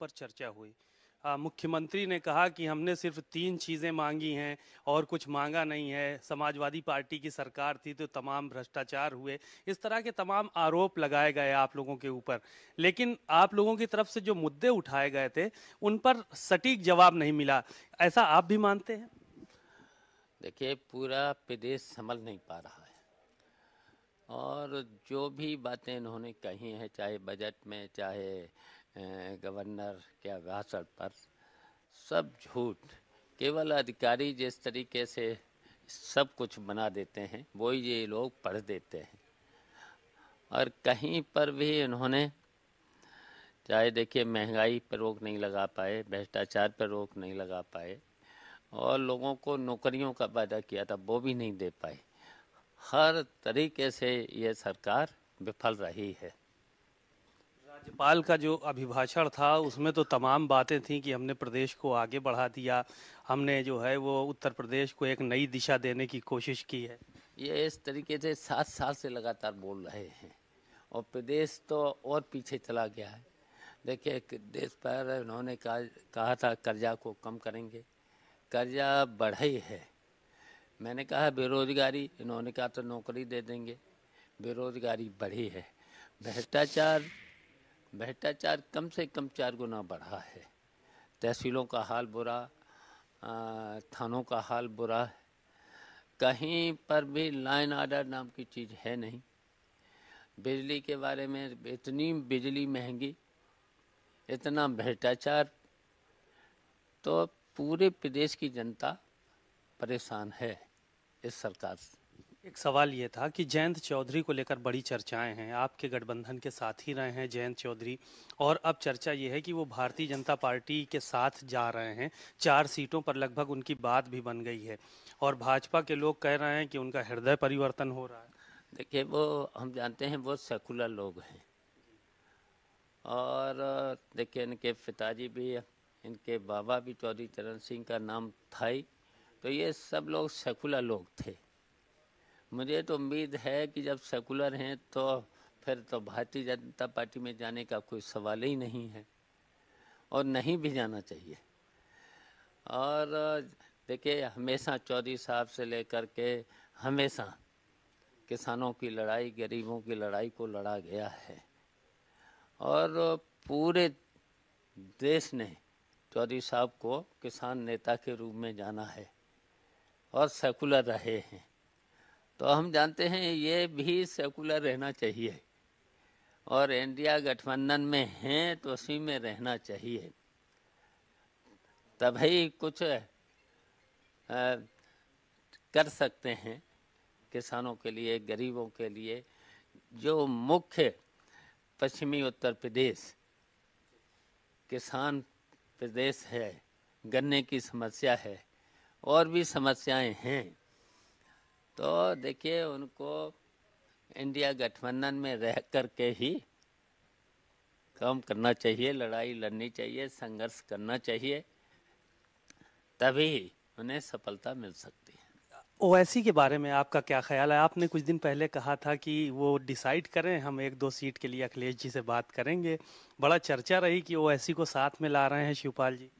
पर चर्चा हुई। मुख्यमंत्री ने कहा कि हमने सिर्फ 3 चीज़ें मांगी हैं और कुछ मांगा नहीं है। समाजवादी पार्टी की सरकार थी तो तमाम भ्रष्टाचार हुए। इस तरह के तमाम आरोप लगाए गए आप लोगों के ऊपर। लेकिन आप लोगों की तरफ से जो मुद्दे उठाए गए थे, उन पर सटीक जवाब नहीं मिला। ऐसा आप भी मानते हैं? देखिए, पूरा प्रदेश संभल नहीं पा रहा है और जो भी बातें इन्होंने कही हैं, चाहे बजट में, चाहे गवर्नर के भाषण पर, सब झूठ। केवल अधिकारी जिस तरीके से सब कुछ बना देते हैं, वो ये लोग पढ़ देते हैं। और कहीं पर भी इन्होंने, चाहे देखिए, महंगाई पर रोक नहीं लगा पाए, भ्रष्टाचार पर रोक नहीं लगा पाए, और लोगों को नौकरियों का वादा किया था वो भी नहीं दे पाए। हर तरीके से ये सरकार विफल रही है। राज्यपाल का जो अभिभाषण था उसमें तो तमाम बातें थी कि हमने प्रदेश को आगे बढ़ा दिया, हमने जो है वो उत्तर प्रदेश को एक नई दिशा देने की कोशिश की है। ये इस तरीके से 7 साल से लगातार बोल रहे हैं और प्रदेश तो और पीछे चला गया है। देखिए, देश पर उन्होंने कहा था कर्जा को कम करेंगे, कर्जा बढ़े है। मैंने कहा बेरोजगारी, इन्होंने कहा तो नौकरी दे देंगे, बेरोजगारी बढ़ी है। भ्रष्टाचार भ्रष्टाचार कम से कम 4 गुना बढ़ा है। तहसीलों का हाल बुरा, थानों का हाल बुरा है। कहीं पर भी लाइन आर्डर नाम की चीज़ है नहीं। बिजली के बारे में, इतनी बिजली महंगी, इतना भ्रष्टाचार, तो पूरे प्रदेश की जनता परेशान है इस सरकार से। एक सवाल ये था कि जयंत चौधरी को लेकर बड़ी चर्चाएं हैं। आपके गठबंधन के साथ ही रहे हैं जयंत चौधरी, और अब चर्चा ये है कि वो भारतीय जनता पार्टी के साथ जा रहे हैं। 4 सीटों पर लगभग उनकी बात भी बन गई है और भाजपा के लोग कह रहे हैं कि उनका हृदय परिवर्तन हो रहा है। देखिए, वो हम जानते हैं वो सेकुलर लोग हैं, और देखिए इनके पिताजी भी, इनके बाबा भी चौधरी चरण सिंह का नाम था ही, तो ये सब लोग सेकुलर लोग थे। मुझे तो उम्मीद है कि जब सेकुलर हैं तो फिर तो भारतीय जनता पार्टी में जाने का कोई सवाल ही नहीं है, और नहीं भी जाना चाहिए। और देखिए, हमेशा चौधरी साहब से लेकर के हमेशा किसानों की लड़ाई, गरीबों की लड़ाई को लड़ा गया है, और पूरे देश ने चौधरी साहब को किसान नेता के रूप में जाना है और सेकुलर रहे हैं। तो हम जानते हैं ये भी सेकुलर रहना चाहिए, और इंडिया गठबंधन में हैं तो उसी में रहना चाहिए, तभी कुछ कर सकते हैं किसानों के लिए, गरीबों के लिए। जो मुख्य पश्चिमी उत्तर प्रदेश किसान प्रदेश है, गन्ने की समस्या है, और भी समस्याएं हैं, तो देखिए उनको इंडिया गठबंधन में रह कर के ही काम करना चाहिए, लड़ाई लड़नी चाहिए, संघर्ष करना चाहिए, तभी उन्हें सफलता मिल सकती है। ओवैसी के बारे में आपका क्या ख्याल है? आपने कुछ दिन पहले कहा था कि वो डिसाइड करें, हम 1-2 सीट के लिए अखिलेश जी से बात करेंगे। बड़ा चर्चा रही कि ओवैसी को साथ में ला रहे हैं शिवपाल जी।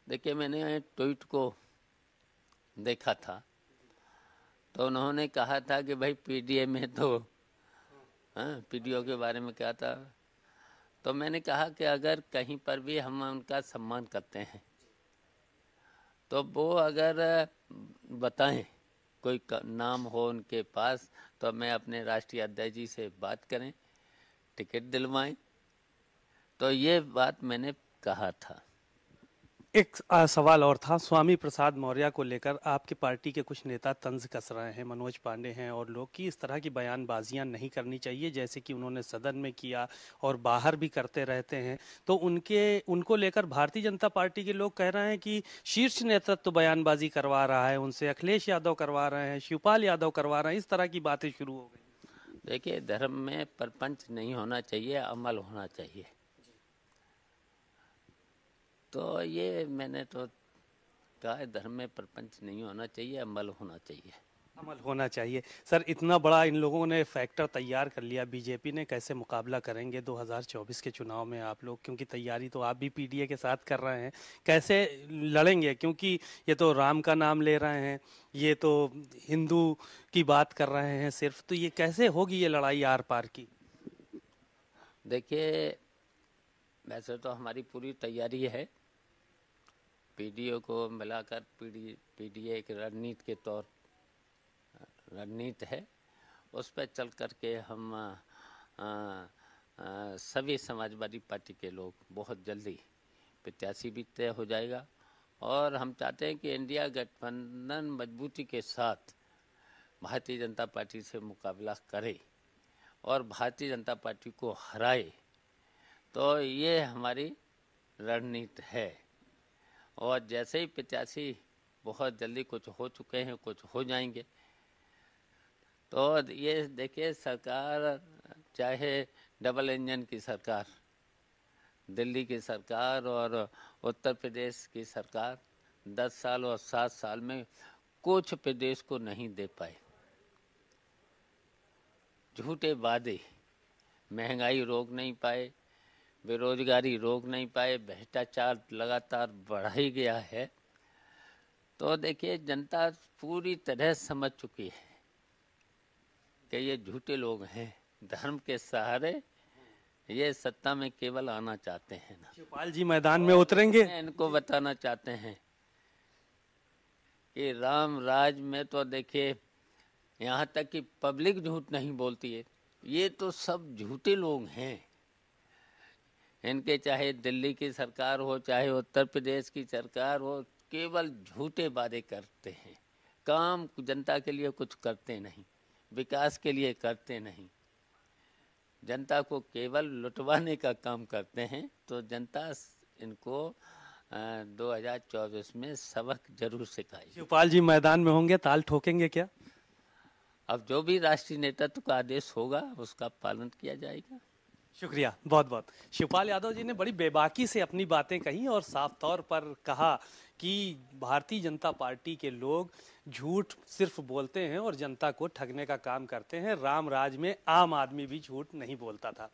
देखिए, मैंने ट्वीट को देखा था, तो उन्होंने कहा था कि भाई पीडीए में तो, हाँ, पीडीओ के बारे में क्या था, तो मैंने कहा कि अगर कहीं पर भी हम उनका सम्मान करते हैं तो वो अगर बताएं, कोई नाम हो उनके पास, तो मैं अपने राष्ट्रीय अध्यक्ष जी से बात करें, टिकट दिलवाएं। तो ये बात मैंने कहा था। एक सवाल और था, स्वामी प्रसाद मौर्य को लेकर आपकी पार्टी के कुछ नेता तंज कस रहे हैं, मनोज पांडे हैं और लोग, कि इस तरह की बयानबाजियां नहीं करनी चाहिए जैसे कि उन्होंने सदन में किया और बाहर भी करते रहते हैं। तो उनको लेकर भारतीय जनता पार्टी के लोग कह रहे हैं कि शीर्ष नेतृत्व बयानबाजी करवा रहा है उनसे, अखिलेश यादव करवा रहे हैं, शिवपाल यादव करवा रहे हैं, इस तरह की बातें शुरू हो गई। देखिए, धर्म में प्रपंच नहीं होना चाहिए, अमल होना चाहिए। तो ये मैंने तो कहा है, धर्म में प्रपंच नहीं होना चाहिए, अमल होना चाहिए। अमल होना चाहिए। सर, इतना बड़ा इन लोगों ने फैक्टर तैयार कर लिया, बीजेपी ने कैसे मुकाबला करेंगे 2024 के चुनाव में आप लोग? क्योंकि तैयारी तो आप भी पीडीए के साथ कर रहे हैं, कैसे लड़ेंगे? क्योंकि ये तो राम का नाम ले रहे हैं, ये तो हिंदू की बात कर रहे हैं सिर्फ, तो ये कैसे होगी ये लड़ाई आर पार की? देखिए, वैसे तो हमारी पूरी तैयारी है। पीडीए को मिलाकर पीडीए एक रणनीति है। उस पर चल कर के हम सभी समाजवादी पार्टी के लोग बहुत जल्दी प्रत्याशी भी तय हो जाएगा। और हम चाहते हैं कि इंडिया गठबंधन मजबूती के साथ भारतीय जनता पार्टी से मुकाबला करे और भारतीय जनता पार्टी को हराए। तो ये हमारी रणनीति है। और जैसे ही प्रत्याशी बहुत जल्दी, कुछ हो चुके हैं, कुछ हो जाएंगे, तो ये देखिए, सरकार चाहे डबल इंजन की सरकार, दिल्ली की सरकार और उत्तर प्रदेश की सरकार 10 साल और 7 साल में कुछ प्रदेश को नहीं दे पाए। झूठे वादे, महंगाई रोक नहीं पाए, बेरोजगारी रोक नहीं पाए, भ्रष्टाचार लगातार बढ़ा ही गया है। तो देखिए, जनता पूरी तरह समझ चुकी है कि ये झूठे लोग हैं, धर्म के सहारे ये सत्ता में केवल आना चाहते हैं ना। शिवपाल जी मैदान में उतरेंगे? इनको बताना चाहते हैं कि राम राज में तो देखिए, यहाँ तक कि पब्लिक झूठ नहीं बोलती है। ये तो सब झूठे लोग हैं। इनके चाहे दिल्ली की सरकार हो, चाहे उत्तर प्रदेश की सरकार हो, केवल झूठे वादे करते हैं। काम जनता के लिए कुछ करते नहीं, विकास के लिए करते नहीं, जनता को केवल लुटवाने का काम करते हैं। तो जनता इनको 2024 में सबक जरूर सिखाएगी। शिवपाल जी मैदान में होंगे, ताल ठोकेंगे क्या? अब जो भी राष्ट्रीय नेतृत्व का आदेश होगा उसका पालन किया जाएगा। शुक्रिया, बहुत बहुत। शिवपाल यादव जी ने बड़ी बेबाकी से अपनी बातें कही और साफ तौर पर कहा कि भारतीय जनता पार्टी के लोग झूठ सिर्फ बोलते हैं और जनता को ठगने का काम करते हैं। राम राज में आम आदमी भी झूठ नहीं बोलता था।